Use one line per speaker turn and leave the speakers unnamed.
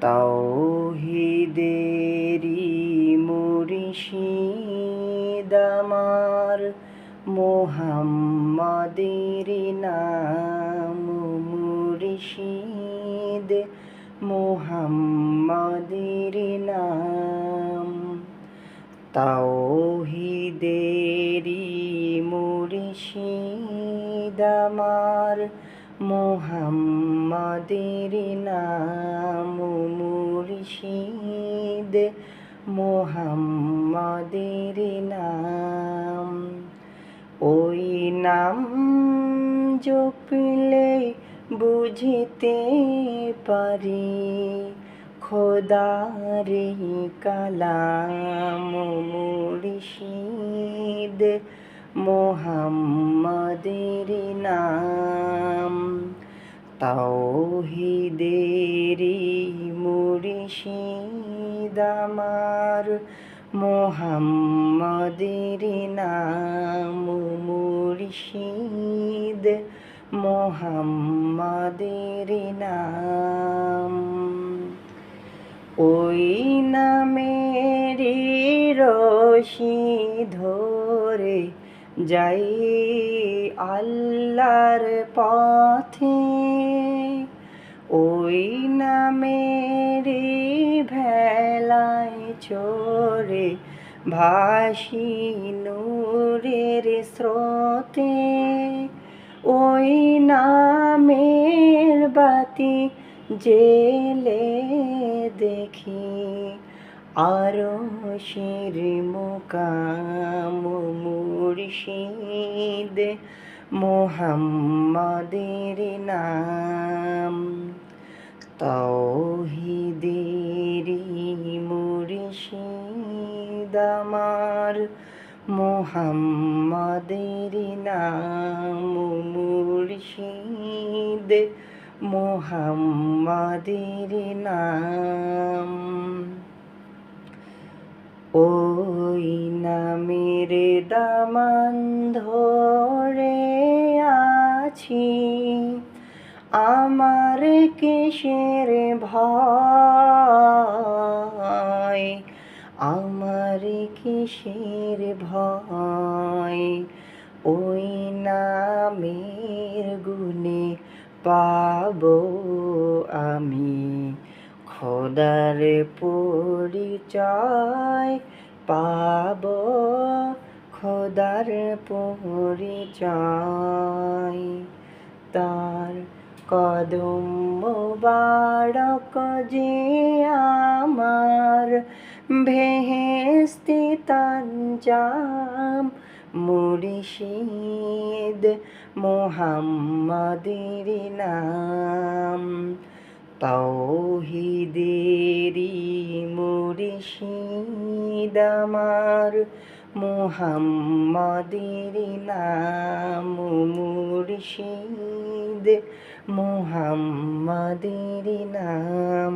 তাওহীদেরি মুর্শিদ আমার, মুহাম্মাদের নাম মুর্শিদ, মুহাম্মাদের নাম। তাওহীদেরি মুর্শিদ আমার, মুহাম্মাদের নাম মুর্শিদ, মুহাম্মাদের নাম। ওই নাম জপলে বুঝতে পারি খোদার কালাম মুর্শিদ, মুহাম্মাদের নাম। তাওহীদেরি মুর্শিদ আমার, মুহাম্মাদের নাম মুর্শিদ, মুহাম্মাদের নাম। ওই নামের রশি ধরে যাই আল্লাহর পথে, ওই নামের ভেলায় চড়ে ভাসি নূরের স্রোতে, ওই নামের বাতি জেলে দেখি আরশের মুকাম মুর্শিদ, মুহাম্মাদের নাম। তাওহীদেরি মুর্শিদ আমার, মুহাম্মাদের নাম মুর্শিদ, মুহাম্মাদের নাম। ওই নামের দামান ধরে আছি, আমার কিসের ভয়, আমার কিসের ভয়। ওই নামের গুণে পাবো আমি খোদার পরিচয়, পাবো খোদার পরিচয়। তার কদম মোবারক যে আমার বেহেশতে তানজাম মুর্শিদ, মুহাম্মাদের নাম। তাওহীদেরি মুর্শিদ আমার, মুহাম্মাদের নাম মুর্শিদ, মুহাম্মাদের নাম।